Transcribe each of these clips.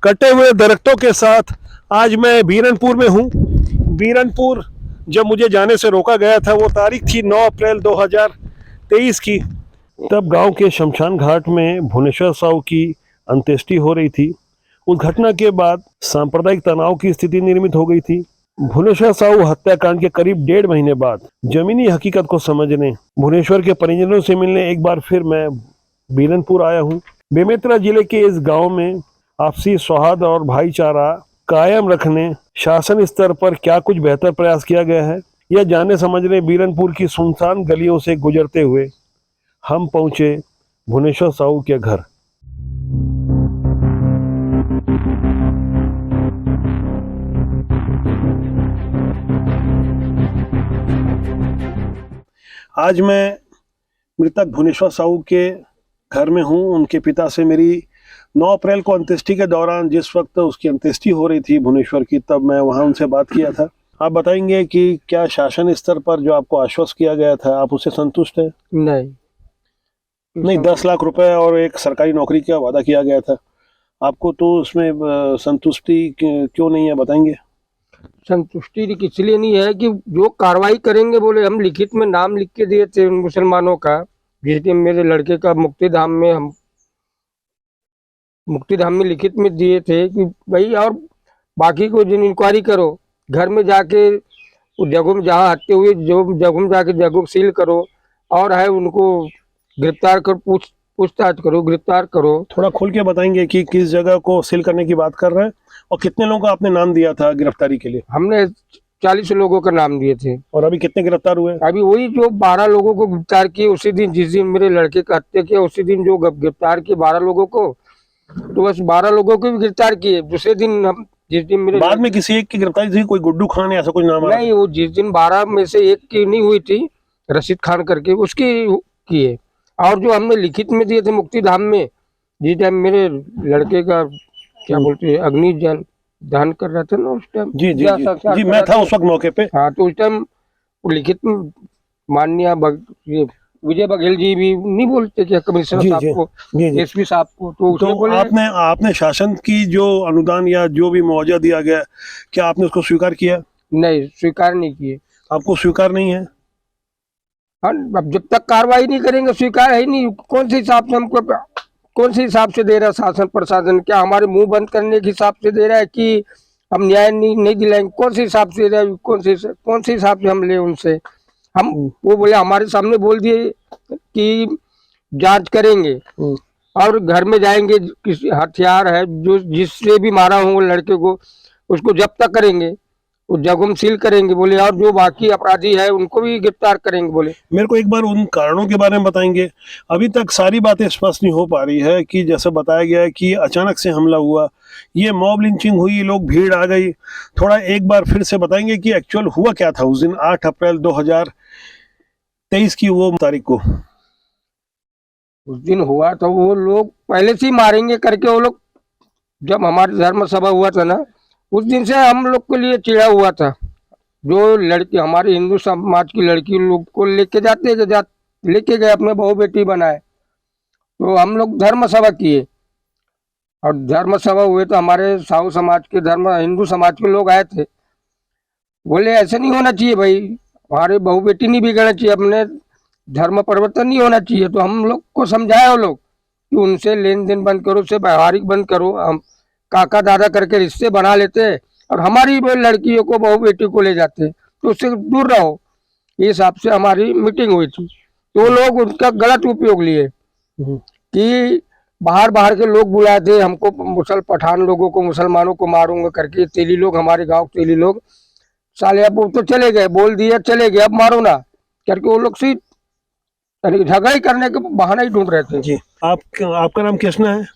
कटे हुए दरख्तों के साथ आज मैं बीरनपुर में हूँ। बीरनपुर जब मुझे जाने से रोका गया था वो तारीख थी 9 अप्रैल 2023 की। तब गांव के शमशान घाट में भुवनेश्वर साहू की अंत्येष्टि हो रही थी। उस घटना के बाद सांप्रदायिक तनाव की स्थिति निर्मित हो गई थी। भुवनेश्वर साहू हत्याकांड के करीब 1.5 महीने बाद जमीनी हकीकत को समझने, भुवनेश्वर के परिजनों से मिलने एक बार फिर मैं बीरनपुर आया हूँ। बेमेतरा जिले के इस गांव में आपसी सौहार्द और भाईचारा कायम रखने शासन स्तर पर क्या कुछ बेहतर प्रयास किया गया है, यह जानने समझने बीरनपुर की सुनसान गलियों से गुजरते हुए हम पहुंचे भुवनेश्वर साहू के घर। आज मैं मृतक भुवनेश्वर साहू के घर में हूं। उनके पिता से मेरी 9 अप्रैल को अंत्येष्टि के दौरान, जिस वक्त उसकी अंत्येष्टि हो रही थी भुवनेश्वर की, तब मैं वहां उनसे बात किया था। आप बताएंगे कि क्या शासन स्तर पर जो आपको आश्वस्त किया गया था, आप उससे संतुष्ट हैं? नहीं, 10 लाख रुपए और एक सरकारी नौकरी का वादा किया गया था आपको, तो उसमें संतुष्टि क्यों नहीं है, बताएंगे? संतुष्टि इसलिए नहीं है कि जो कार्रवाई करेंगे, बोले हम लिखित में नाम लिख के दिए थे मुसलमानों का, जिस दिन मेरे लड़के का मुक्तिधाम में लिखित में दिए थे कि भाई, और बाकी को दिन इंक्वायरी करो, घर में जाके उस जगह में जहाँ हत्या हुई जो जगह में जाके जगह सील करो, और है उनको गिरफ्तार कर पूछताछ करो, गिरफ्तार करो। थोड़ा खोल के बताएंगे कि किस जगह को सील करने की बात कर रहे हैं और कितने लोगों का आपने नाम दिया था गिरफ्तारी के लिए? हमने 40 लोगों का नाम दिए थे। और अभी कितने गिरफ्तार हुए? अभी वही जो 12 लोगों को गिरफ्तार किए उसी दिन, जिस दिन मेरे लड़के का हत्या किया उसी दिन जो गिरफ्तार किए 12 लोगों को, तो बस 12 लोगों को भी गिरफ्तार किए। दूसरे दिन हम जिस दिन मेरे बाद में किसी एक की गिरफ्तारी थी, कोई गुड्डू खान ऐसा कुछ नाम? नहीं, वो जिस दिन 12 में से एक की नहीं हुई थी, रशीद खान करके, उसकी किए। और जो हमने लिखित में दिए थे मुक्तिधाम में, जिस टाइम मेरे लड़के का क्या बोलते हैं अग्नि दान कर रहा था ना उस टाइम। जी जी जी, जी मैं था उस वक्त मौके पे। हाँ, तो उस टाइम लिखित में माननीय विजय बघेल जी भी नहीं बोलते कि कमिश्नर साहब को, एसपी साहब को, तो आपने शासन की जो अनुदान या जो भी मुआवजा दिया गया, क्या आपने उसको स्वीकार किया? नहीं, स्वीकार नहीं किए। आपको स्वीकार नहीं है? हाँ, अब जब तक कार्रवाई नहीं करेंगे स्वीकार है नहीं। कौन से हिसाब से हमको, कौन से हिसाब से दे रहा है शासन प्रशासन? क्या हमारे मुंह बंद करने के हिसाब से दे रहा है कि हम न्याय नहीं दिलाएंगे? कौन से हिसाब से दे रहा है? कौन से हिसाब से हम ले उनसे? हम वो बोले, हमारे सामने बोल दिए कि जांच करेंगे और घर में जाएंगे, किसी हथियार है जो जिससे भी मारा हो लड़के को उसको जब्त करेंगे, उस जगह में सील करेंगे बोले, और जो बाकी अपराधी है उनको भी गिरफ्तार करेंगे बोले। मेरे को एक बार उन कारणों के बारे में बताएंगे? अभी तक सारी बातें स्पष्ट नहीं हो पा रही है कि जैसे बताया गया है कि अचानक से हमला हुआ, ये मॉब लिंचिंग हुई, लोग भीड़ आ गई। थोड़ा एक बार फिर से बताएंगे कि एक्चुअल हुआ क्या था उस दिन 8 अप्रैल 2023 की वो तारीख को? उस दिन हुआ तो वो लोग पहले से ही मारेंगे करके, वो लोग जब हमारे धर्म सभा हुआ था ना, उस दिन से हम लोग के लिए चिढ़ा हुआ था। जो लड़की हमारे हिंदू समाज की लड़की लोग को लेके लेके गए, अपने बहू बेटी बनाए, तो हम लोग धर्म सभा किए। और धर्म सभा हुए तो हमारे साहू समाज के, हिंदू समाज के लोग आए थे, बोले ऐसे नहीं होना चाहिए भाई, हमारे बहू बेटी नहीं बिगड़ना चाहिए, अपने धर्म परिवर्तन नहीं होना चाहिए। तो हम लोग को समझाया वो लोग कि उनसे लेन देन बंद करो, उससे व्यवहारिक बंद करो, हम काका दादा करके रिश्ते बना लेते और हमारी लड़कियों को, बहू बेटी को ले जाते, तो उससे दूर रहो। इस हिसाब से हमारी मीटिंग हुई थी। तो लोग उनका गलत उपयोग लिए कि बाहर के लोग बुलाए थे हमको, पठान लोगों को, मुसलमानों को मारूंगा करके। तेली लोग, हमारे गांव तेली लोग, साले अब तो चले गए, बोल दिया चले गए, अब मारो ना करके वो लोग से झगड़ा ही करने के बहाना ही ढूंढ रहे थे। जी, आपका नाम कृष्णा है?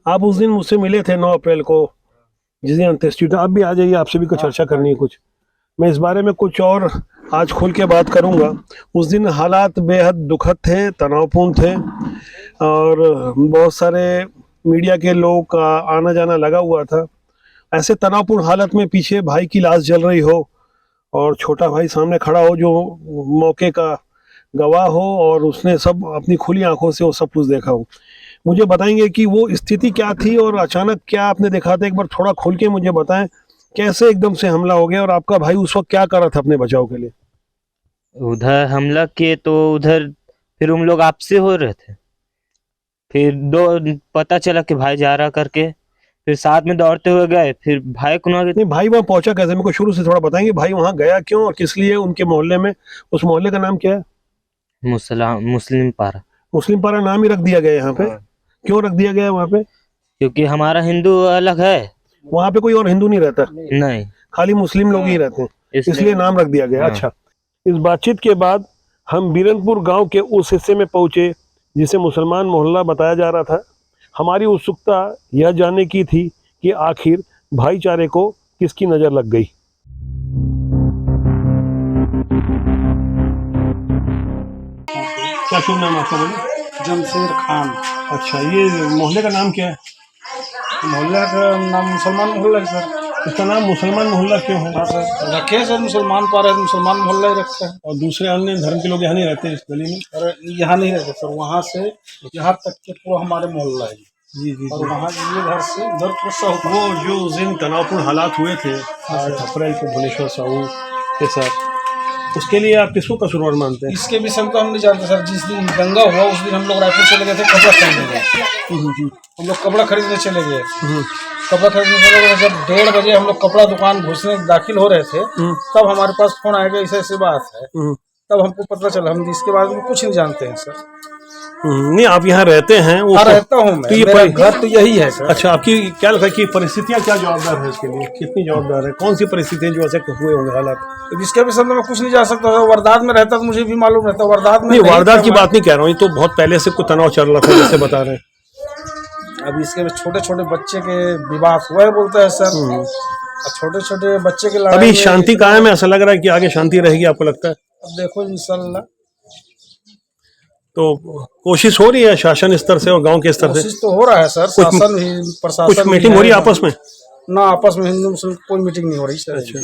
आप उस दिन मुझसे मिले थे 9 अप्रैल को, जिस दिन अंत्येष्टि था। आप भी आ जाइए, आपसे भी कुछ चर्चा करनी है। कुछ मैं इस बारे में कुछ और आज खोल के बात करूंगा। उस दिन हालात बेहद दुखद थे, तनावपूर्ण थे, और बहुत सारे मीडिया के लोगों का आना जाना लगा हुआ था। ऐसे तनावपूर्ण हालत में पीछे भाई की लाश जल रही हो और छोटा भाई सामने खड़ा हो जो मौके का गवाह हो, और उसने सब अपनी खुली आंखों से वो सब कुछ देखा हो, मुझे बताएंगे कि वो स्थिति क्या थी और अचानक क्या आपने देखा था? एक बार थोड़ा खोल के मुझे बताएं, कैसे एकदम से हमला हो गया और आपका भाई उस वक्त क्या कर रहा था अपने बचाव के लिए? उधर हमला किए तो उधर फिर हम लोग आपसे हो रहे थे, फिर दो पता चला कि भाई जा रहा करके, फिर साथ में दौड़ते हुए गए, फिर भाई को ना नहीं, भाई वहां पहुंचा कैसे? मेरे को शुरू से थोड़ा बताएंगे, भाई वहां गया क्यों और किस लिए उनके मोहल्ले में? उस मोहल्ले का नाम क्या है? मुस्लिम पारा। मुस्लिम पारा नाम ही रख दिया गया यहाँ पे? हाँ। क्यों रख दिया गया वहाँ पे? क्योंकि हमारा हिंदू अलग है। वहाँ पे कोई और हिंदू नहीं रहता, नहीं, खाली मुस्लिम लोग ही रहते हैं, इसलिए नाम रख दिया गया। हाँ। अच्छा, इस बातचीत के बाद हम बीरनपुर गांव के उस हिस्से में पहुंचे जिसे मुसलमान मोहल्ला बताया जा रहा था। हमारी उत्सुकता यह जानने की थी कि आखिर भाईचारे को किसकी नजर लग गई। क्या शुभ नाम आपका? बोले। जमशेद खान। अच्छा, ये मोहल्ले का नाम क्या है? मोहल्ला का नाम मुसलमान मोहल्ला है सर। इसका नाम मुसलमान मोहल्ला क्यों है? हाँ सर, रखे सर मुसलमान पारा है, मुसलमान मोहल्ला ही रखा है। और दूसरे अन्य धर्म के लोग यहाँ नहीं रहते इस गली में? और यहाँ नहीं रहते सर, वहाँ से यहाँ तक के पूरा हमारे मोहल्ला है। जी जी और जी। वहाँ ये घर से उधर पूरा साहू। वो जो उस दिन तनावपूर्ण हालात हुए थे 8 अप्रैल को भुवनेश्वर साहू के साथ, उसके लिए आप किसको कसूरवार मानते हैं? इसके विषय में तो हम नहीं जानते सर। जिस दिन दंगा हुआ उस दिन हम लोग रायपुर चले गए थे कपड़ा खरीदने गए। हम लोग कपड़ा खरीदने चले गए। कपड़ा खरीदने चले गए, जब 1:30 बजे हम लोग कपड़ा दुकान घुसने दाखिल हो रहे थे, तब हमारे पास फोन आया कि ऐसे ऐसी बात है। तब हमको पता चला, हम इसके बारे में कुछ नहीं जानते हैं सर। नहीं, आप यहाँ रहते हैं? वो हाँ, रहता हूँ मैं, तो ये मेरा घर तो यही है सर। अच्छा, आपकी क्या लगता है कि परिस्थितियाँ क्या जवाबदार है इसके लिए? कितनी जवाबदार है? कौन सी परिस्थितियाँ जो ऐसे हुए होंगे हालात? इसके विषय में मैं कुछ नहीं जा सकता। वारदात में रहता तो मुझे भी मालूम रहता। वारदात में नहीं, नहीं वारदात था की मैं। बात नहीं कह रहा हूँ, ये तो बहुत पहले से कुछ तनाव चल रहा था जैसे बता रहे हैं। अब इसके में छोटे छोटे बच्चे के विवाह हुआ है बोलते हैं सर। छोटे छोटे बच्चे के लड़ाई अभी में शांति कायम है? ऐसा लग रहा है कि आगे शांति रहेगी, आपको लगता है? अब देखो इंशाल्लाह तो कोशिश हो रही है शासन स्तर से और गांव के स्तर से? कोशिश तो हो रहा है सर। शासन ही, प्रशासन कुछ भी मीटिंग हो रही है आपस में? ना, आपस में हिंदू मुस्लिम कोई मीटिंग नहीं हो रही सर। अच्छा,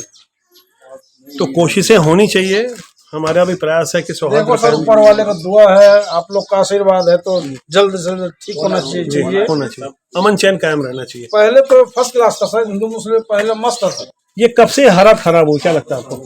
तो कोशिशें होनी चाहिए। हमारा भी प्रयास है कि सौहार्द देखो सर, ऊपर वाले का दुआ है, आप लोग का आशीर्वाद है, तो जल्द से जल्द ठीक होना चाहिए। होना चाहिए, अमन चैन कायम रहना चाहिए। पहले तो फर्स्ट क्लास था सर, हिंदू मुस्लिम पहले मस्त था। ये कब से हालात खराब हो, क्या लगता है आपको?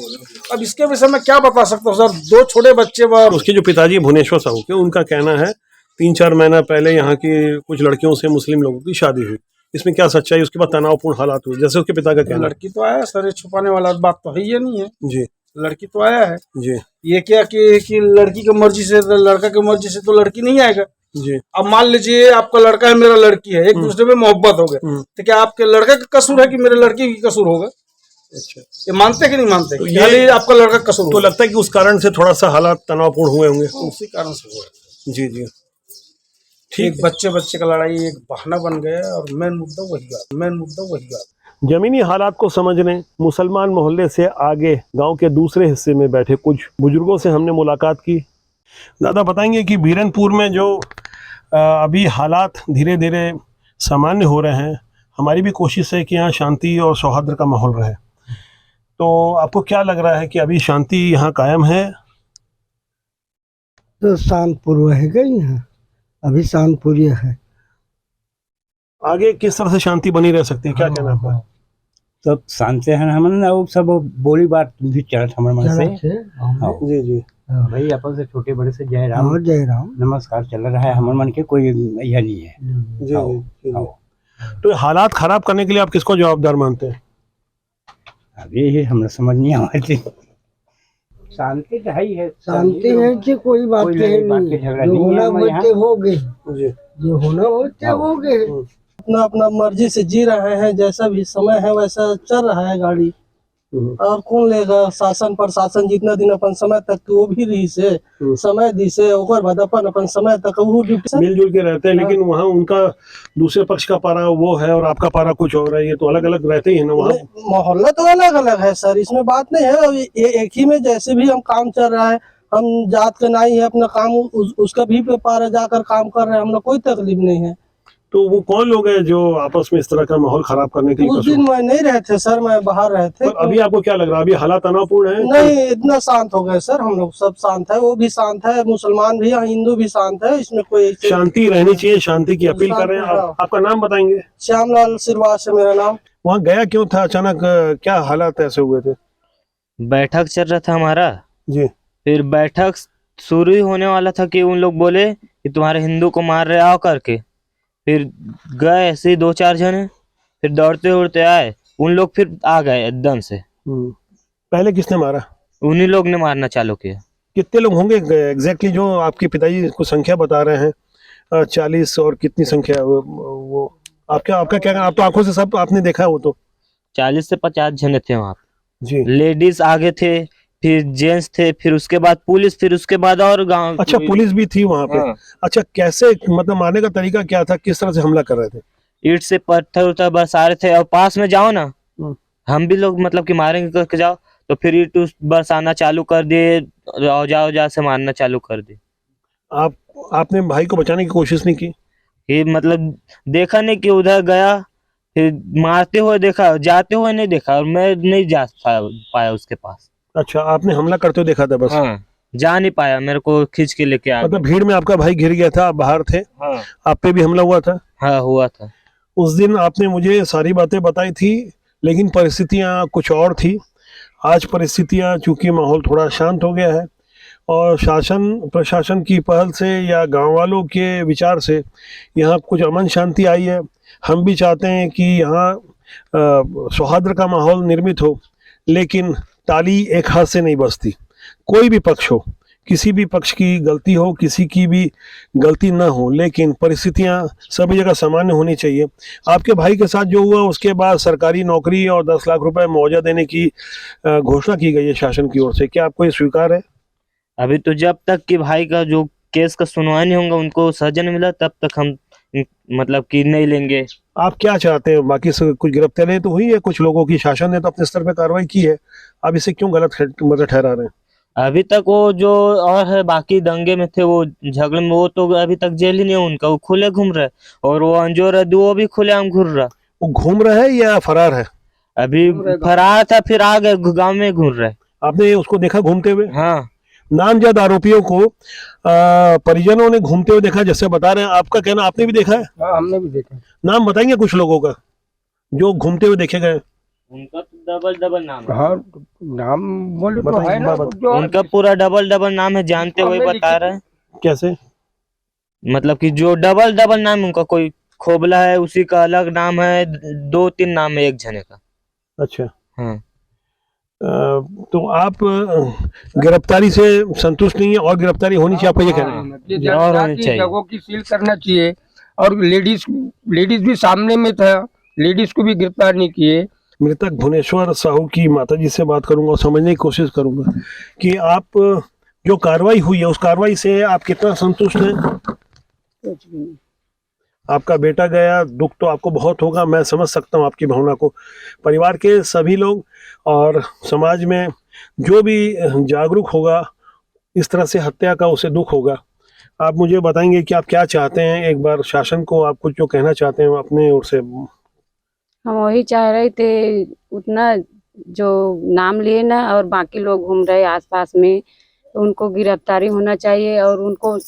अब इसके विषय में क्या बता सकता हूँ सर। 2 छोटे बच्चे उसके जो पिताजी भुवनेश्वर साहू के, उनका कहना है 3-4 महीना पहले यहाँ की कुछ लड़कियों से मुस्लिम लोगों की शादी हुई। इसमें क्या सच्चाई? उसके बाद तनावपूर्ण हालात हुए जैसे उसके पिता का कहना है। लड़की तो आया सर, ये छुपाने वाला बात तो है, ये नहीं है। जी लड़की तो आया है। जी ये क्या कि लड़की की मर्जी से, लड़का की मर्जी से तो लड़की नहीं आएगा। जी। अब मान लीजिए आपका लड़का है, मेरा लड़की है, एक दूसरे में मोहब्बत हो गए, तो क्या आपके लड़के का कसूर है कि मेरे लड़की की कसूर होगा? अच्छा, ये मानते कि नहीं मानते? तो ये आपका लड़का कसूर तो लगता है कि उस कारण से थोड़ा सा हालात तनावपूर्ण हुए होंगे। उसी कारण से हुआ। जी जी, ठीक, बच्चे का लड़ाई एक बहाना बन गया और मेन मुद्दा वही बात। जमीनी हालात को समझने मुसलमान मोहल्ले से आगे गांव के दूसरे हिस्से में बैठे कुछ बुजुर्गों से हमने मुलाकात की। दादा बताएंगे कि बीरनपुर में जो अभी हालात धीरे धीरे सामान्य हो रहे हैं, हमारी भी कोशिश है कि यहाँ शांति और सौहार्द का माहौल रहे। तो आपको क्या लग रहा है कि अभी शांति यहाँ कायम है? तो शांतपुर रहेगा यहाँ, अभी शांतपुर है। आगे किस तरह से शांति बनी रह सकती है, क्या कहना है आपका? सब शांति है हम ना, वो सब बोली बात भी चलत हमारे मन से। जी जी भाई अपन से छोटे बड़े से जय राम जय राम नमस्कार चल रहा है, हमारे मन के कोई यह नहीं है। जी हाँ, जी। हाँ। तो हालात खराब करने के लिए आप किसको जवाबदार मानते हैं? अभी ये हमें समझ नहीं आती। शांति तो है ही है, शांति है कि कोई बात कोई नहीं, बात के झगड़ा जो नहीं है होना हमारे यहाँ। होते हो गए, जी जो होना होते हो गए। अपना अपना मर्जी से जी रहे हैं, जैसा भी समय है वैसा चल रहा है गाड़ी। और कौन लेगा? शासन प्रशासन जितना दिन अपन समय तक वो भी रही से समय दी से, ओकर बाद अपन समय तक वो ड्यूटी मिलजुल के रहते हैं, लेकिन वहाँ उनका दूसरे पक्ष का पारा वो है और आपका पारा कुछ और है, ये तो अलग अलग रहते ही है ना वहाँ। मोहल्ला तो अलग अलग है सर, इसमें बात नहीं है। अभी एक ही में जैसे भी हम काम चल रहा है, हम जात के नहीं है, अपना काम उसका भी पारा जाकर काम कर रहे हैं, हम लोग कोई तकलीफ नहीं है। तो वो कौन लोग हैं जो आपस में इस तरह का माहौल खराब करने के लिए उस दिन मैं नहीं रहे थे सर, मैं बाहर रहे थे। पर अभी आपको क्या लग रहा है, अभी हालात तनावपूर्ण है? नहीं, इतना शांत हो गए सर, हम लोग सब शांत है, वो भी शांत है, मुसलमान भी है, हिंदू भी शांत है, इसमें कोई शांति रहनी चाहिए, शांति की अपील कर रहे हैं। हाँ। आपका नाम बताएंगे? श्यामलाल श्रीवास है मेरा नाम। वहाँ गया क्यों था अचानक, क्या हालात ऐसे हुए थे? बैठक चल रहा था हमारा, जी। फिर बैठक शुरू ही होने वाला था कि उन लोग बोले कि तुम्हारे हिंदू को मार रहे आओ करके। फिर गए ऐसे ही 2-4 जने, फिर दौड़ते दौड़ते आए, उन लोग फिर आ गए एकदम से। पहले किसने मारा? उन्हीं लोग ने मारना चालू किया। कितने लोग होंगे एग्जैक्टली जो आपके पिताजी को संख्या बता रहे हैं? 40 और कितनी संख्या वो आपका आपका क्या, आप तो आंखों से सब आपने देखा है वो तो। 40 से 50 जने थे वहाँ जी। पे। लेडीज आगे थे, फिर जेंट्स थे, फिर उसके बाद पुलिस, फिर उसके बाद और गांव। अच्छा, पुलिस भी थी वहाँ पे? हाँ। अच्छा, कैसे, मतलब मारने का तरीका क्या था, किस तरह से हमला कर रहे थे? ईंट से पत्थर उतर बरसा रहे थे, और पास में जाओ ना, हम भी लोग मतलब कि मारेंगे करके जाओ, तो फिर ईंट बरसाना चालू कर दिए, औजार से मारना चालू कर दिए। आपने भाई को बचाने की कोशिश नहीं की? ये मतलब देखा नहीं कि उधर गया, फिर मारते हुए देखा, जाते हुए नहीं देखा, और मैं नहीं जा पाया उसके पास। अच्छा, आपने हमला करते हुए देखा था बस? हाँ, जा नहीं पाया, मेरे को खींच के लेके आ मतलब भीड़ में आपका भाई गिर गया था, आप बाहर थे, हाँ। आप पे भी हमला हुआ था? हाँ, हुआ था। उस दिन आपने मुझे सारी बातें बताई थी, लेकिन परिस्थितियां कुछ और थी। आज परिस्थितियां, चूंकि माहौल थोड़ा शांत हो गया है और शासन प्रशासन की पहल से या गांव वालों के विचार से यहाँ कुछ अमन शांति आई है। हम भी चाहते हैं कि यहाँ सौहार्द का माहौल निर्मित हो, लेकिन ताली एक हाथ से नहीं बजती। कोई भी पक्ष हो, किसी भी पक्ष की गलती हो, किसी की भी गलती ना हो, लेकिन परिस्थितियां सभी जगह सामान्य होनी चाहिए। आपके भाई के साथ जो हुआ, उसके बाद सरकारी नौकरी और 10 लाख रुपए मुआवजा देने की घोषणा की गई है शासन की ओर से, क्या आपको ये स्वीकार है? अभी तो जब तक कि भाई का जो केस का सुनवाई नहीं होगा, उनको सजा नहीं मिला, तब तक हम मतलब कि नहीं लेंगे। आप क्या चाहते हैं? बाकी से कुछ गिरफ्तारी तो हुई है कुछ लोगों की, शासन ने तो अपने स्तर पर कार्रवाई की है, आप इसे क्यों गलत मतलब ठहरा रहे हैं? अभी तक वो जो और है बाकी दंगे में थे, वो झगड़े में, वो तो अभी तक जेल ही नहीं है उनका, वो खुले घूम रहे। और वो अंजोर है, वो भी खुलेआम घूम रहा। वो घूम रहा है या फरार है? अभी फरार था, फिर आ गए, गाँव में घूम रहे। आपने उसको देखा घूमते हुए? हाँ, नामजद आरोपियों को परिजनों ने घूमते हुए देखा, जैसे बता रहे हैं। आपका कहना, आपने भी देखा है? हाँ, हमने भी देखा। नाम बताएंगे कुछ लोगों का जो घूमते हुए देखे गए? उनका तो डबल नाम है। हाँ, नाम बोले तो बताइए, है ना, जो उनका पूरा डबल नाम है, जानते हुए बता रहे हैं। कैसे? मतलब कि जो डबल नाम उनका, कोई खोबला है, उसी का अलग नाम है, 2-3 नाम है एक जने का। अच्छा। हाँ। तो आप गिरफ्तारी से संतुष्ट नहीं है, और गिरफ्तारी होनी चाहिए, आपका ये कहना है? ये और जनता होनी की चाहिए। जगहों की सील करना चाहिए। और लेडीज भी सामने में था, लेडीज को भी गिरफ्तार नहीं किए। मृतक भुवनेश्वर साहू की माताजी से बात करूंगा और समझने की कोशिश करूंगा कि आप जो कार्रवाई हुई है, उस कार्रवाई से आप कितना संतुष्ट हैं? आपका बेटा गया, दुख तो आपको बहुत होगा, मैं समझ सकता हूँ आपकी भावना को। परिवार के सभी लोग और समाज में जो भी जागरूक होगा इस तरह से हत्या का, उसे दुख होगा। आप मुझे बताएंगे कि आप क्या चाहते हैं? एक बार शासन को आप कुछ जो कहना चाहते हैं अपने ओर से। हम वही चाह रहे थे, उतना जो नाम लिए ना, और बाकी लोग घूम रहे आसपास में, तो उनको गिरफ्तारी होना चाहिए, और उनको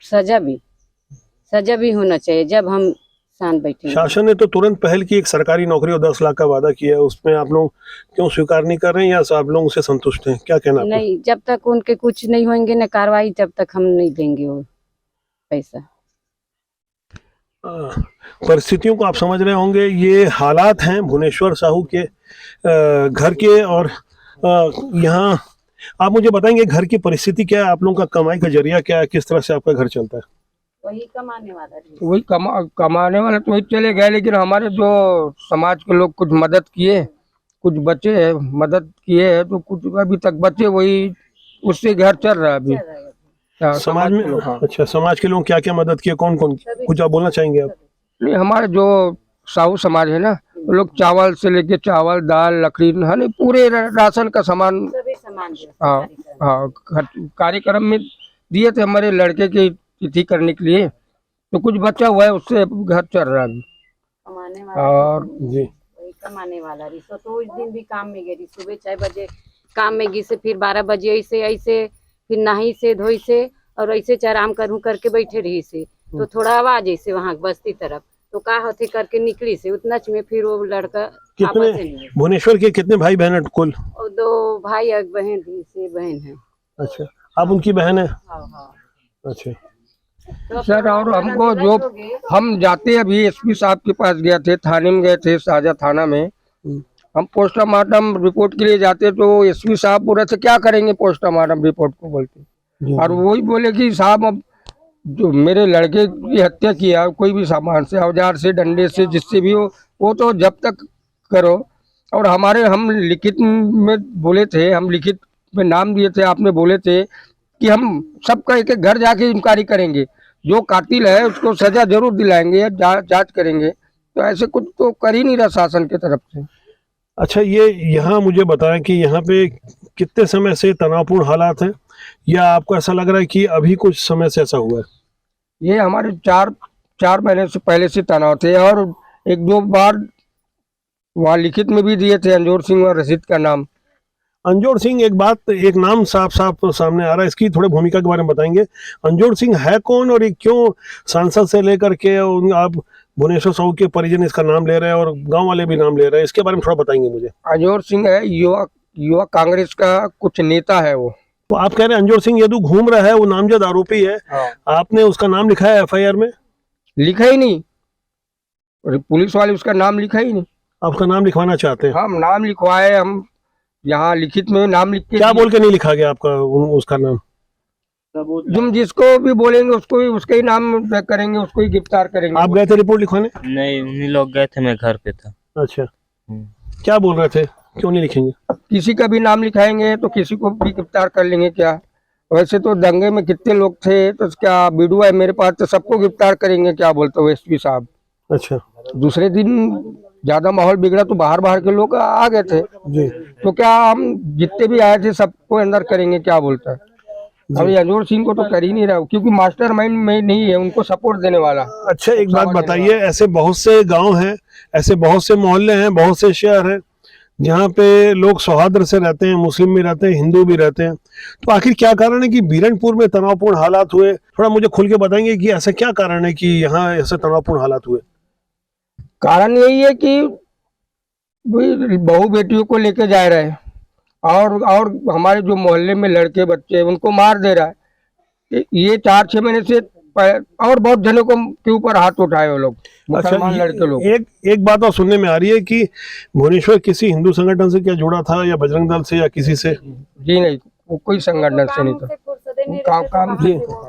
सजा भी होना चाहिए, जब हम शांत बैठेंगे। शासन ने तो तुरंत पहल की, एक सरकारी नौकरी और 10 लाख का वादा किया है, उसमें आप लोग क्यों स्वीकार नहीं कर रहे हैं, या आप लोग उससे संतुष्ट हैं? क्या कहना आपको? नहीं, जब तक उनके कुछ नहीं होंगे ना कार्रवाई, तब तक हम नहीं देंगे वो पैसा। परिस्थितियों को आप समझ रहे होंगे, ये हालात हैं भुवनेश्वर साहू के घर के। और यहाँ आप मुझे बताएंगे घर की परिस्थिति क्या है, आप लोगों का कमाई का जरिया क्या है, किस तरह से आपका घर चलता है? वही कमाने वाला वही कमाने वाले तो वही चले गए, लेकिन हमारे जो समाज के लोग कुछ मदद किए, कुछ बचे हैं, मदद किए हैं, तो कुछ अभी तक बचे, वही उससे घर चल रहा है अभी। हाँ, समाज में? हाँ। अच्छा, समाज के लोग क्या क्या मदद किए, कौन कौन, कुछ आप बोलना चाहेंगे आप? नहीं, हमारे जो साहू समाज है ना, वो लोग चावल से लेके चावल, दाल, लकड़ी, हाँ, पूरे राशन का सामान, हाँ हाँ, कार्यक्रम में दिए थे हमारे लड़के की तिथि करने के लिए, तो कुछ बचा हुआ है उससे घर चल रहा है अभी। कमाने वाला और जी वही कमाने वाला रही तो उस दिन भी काम में गई सुबह 6 बजे काम में गई से फिर 12 बजे ऐसे ऐसे फिर नही से धोई से और ऐसे आराम करूँ करके बैठे रही से तो थोड़ा आवाज ऐसे वहाँ बस्ती तरफ तो का होते करके निकली से उतना में फिर वो लड़का कितने आपस में भुवनेश्वर के कितने भाई बहन है कुल? और 2 भाई और बहन से बहन है। अच्छा, आप उनकी बहन है? हाँ हाँ अच्छा, तो सर और हमको जो हम जाते अभी एसपी साहब के पास गए थे, थाने में गए थे, साझा थाना में। हम पोस्टमार्टम रिपोर्ट के लिए जाते तो एसपी साहब बोले थे क्या करेंगे पोस्टमार्टम रिपोर्ट को बोलते, और वही बोले कि साहब अब जो मेरे लड़के की हत्या किया कोई भी सामान से, औजार से, डंडे से, जिससे भी हो वो तो जब तक करो। और हम लिखित में बोले थे, हम लिखित में नाम दिए थे, आपने बोले थे कि हम सबका एक एक घर जाके इंक्वायरी करेंगे, जो कातिल है उसको सजा जरूर दिलाएंगे, जांच करेंगे। तो ऐसे कुछ तो कर ही नहीं रहा शासन की तरफ से। अच्छा, ये यहाँ मुझे बताएं कि यहाँ पे कितने समय से तनावपूर्ण हालात हैं, या आपको ऐसा लग रहा है कि अभी कुछ समय से ऐसा हुआ है? ये हमारे चार महीने से पहले से तनाव थे, और 1-2 बार वहाँ लिखित में भी दिए थे अंजोर सिंह और रशीद का नाम। अंजोर सिंह, एक नाम साफ सामने आ रहा है, इसकी थोड़े भूमिका के बारे में बताएंगे। अंजोर सिंह है कौन और ये क्यों सांसद से लेकर के आप भुवनेश्वर साहू के परिजन इसका नाम ले रहे हैं और गांव वाले भी नाम ले रहे हैं, इसके बारे में थोड़ा बताएंगे मुझे। अंजोर सिंह है युवा कांग्रेस का कुछ नेता है वो। तो आप कह रहे हैं अंजोर सिंह यदु घूम रहा है, वो नामजद आरोपी है, आपने उसका नाम लिखा है FIR में? लिखा ही नहीं, और पुलिस वाले उसका नाम लिखा ही नहीं। आपका नाम लिखवाना चाहते हैं? हम नाम लिखवाए, हम यहाँ लिखित में नाम लिख के। क्या बोल के नहीं लिखा गया आपका उसका नाम? तुम जिसको भी बोलेंगे उसको ही उसका ही नाम करेंगे, उसको ही गिरफ्तार करेंगे। आप गए थे रिपोर्ट लिखवाने? नहीं, उन्हीं लोग गए थे, मैं घर पे था। अच्छा, क्या बोल रहे थे, क्यों नहीं लिखेंगे? किसी का भी नाम लिखाएंगे तो किसी को भी गिरफ्तार कर लेंगे क्या? वैसे तो दंगे में कितने लोग थे, तो क्या वीडियो है मेरे पास, तो सबको गिरफ्तार करेंगे क्या बोलते हो एसपी साहब? अच्छा दूसरे दिन ज्यादा माहौल बिगड़ा तो बाहर के लोग आ गए थे जी, तो क्या हम जितने भी आए थे सबको अंदर करेंगे क्या बोलता है? अभी अंजोर सिंह को तो कर ही नहीं रहा, क्योंकि मास्टरमाइंड में नहीं है उनको सपोर्ट देने वाला। अच्छा, एक बात बताइए, ऐसे बहुत से गांव हैं, ऐसे बहुत से मोहल्ले हैं, बहुत से शहर हैं जहाँ पे लोग सौहार्द से रहते हैं, मुस्लिम भी रहते हैं, हिंदू भी रहते हैं, तो आखिर क्या कारण है कि बीरनपुर में तनावपूर्ण हालात हुए? थोड़ा मुझे खुल के बताएंगे कि ऐसा क्या कारण है कि यहाँ ऐसे तनावपूर्ण हालात हुए? कारण यही है कि बहू बेटियों को लेके जा रहे हैं, और हमारे जो मोहल्ले में लड़के बच्चे उनको मार दे रहा है। ये 4-6 महीने से और बहुत जनों के ऊपर हाथ उठाए वो लोग, मुसलमान लड़के लोग। एक बात और सुनने में आ रही है कि भुवनेश्वर किसी हिंदू संगठन से क्या जुड़ा था, या बजरंग दल से, या किसी से? जी नहीं, वो कोई संगठन से नहीं था। काम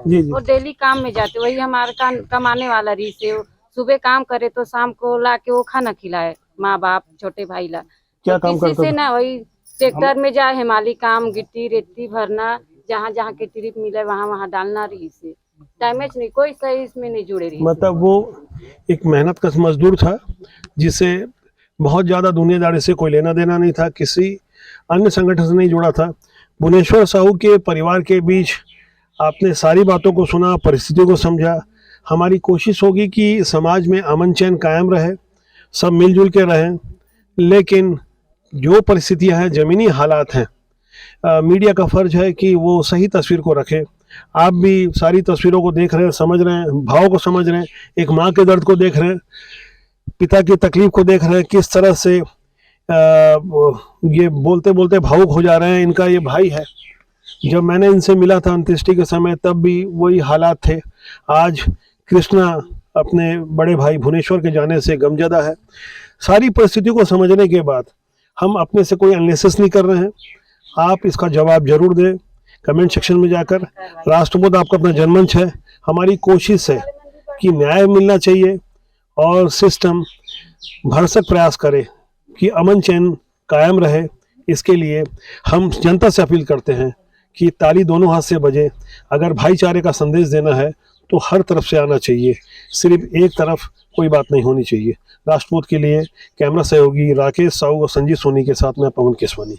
जी वो डेली काम में जाते, वही हमारा कमाने वाला रही से सुबह काम करे तो शाम को ला के वो खाना खिलाए, माँ बाप छोटे भाई ला। क्या तो काम किसी करता से था? ना वही ट्रैक्टर में जाए, हिमालय काम, गिट्टी रेती भरना, जहाँ के ट्रिप मिले वहाँ डालना रही से। डैमेज नहीं, कोई सही इसमें नहीं जुड़े रही। मतलब वो एक मेहनत कश मजदूर था जिसे बहुत ज्यादा दुनियादारी से कोई लेना देना नहीं था, किसी अन्य संगठन से नहीं जुड़ा था। भुवनेश्वर साहू के परिवार के बीच आपने सारी बातों को सुना, परिस्थितियों को समझा। हमारी कोशिश होगी कि समाज में अमन चैन कायम रहे, सब मिलजुल के रहें, लेकिन जो परिस्थितियां हैं, ज़मीनी हालात हैं, मीडिया का फर्ज है कि वो सही तस्वीर को रखे। आप भी सारी तस्वीरों को देख रहे हैं, समझ रहे हैं, भाव को समझ रहे हैं, एक माँ के दर्द को देख रहे हैं, पिता की तकलीफ को देख रहे हैं, किस तरह से ये बोलते बोलते भावुक हो जा रहे हैं। इनका ये भाई है, जब मैंने इनसे मिला था अंत्येष्टि के समय तब भी वही हालात थे। आज कृष्णा अपने बड़े भाई भुवनेश्वर के जाने से गमजदा है। सारी परिस्थितियों को समझने के बाद हम अपने से कोई एनालिसिस नहीं कर रहे हैं, आप इसका जवाब जरूर दें कमेंट सेक्शन में जाकर। राष्ट्रबोध आपका अपना जनमंच है, हमारी कोशिश है कि न्याय मिलना चाहिए और सिस्टम भरसक प्रयास करे कि अमन चैन कायम रहे। इसके लिए हम जनता से अपील करते हैं कि ताली दोनों हाथ से बजे। अगर भाईचारे का संदेश देना है तो हर तरफ से आना चाहिए, सिर्फ एक तरफ कोई बात नहीं होनी चाहिए। राष्ट्रबोध के लिए कैमरा सहयोगी राकेश साहू और संजीव सोनी के साथ मैं पवन केसवानी।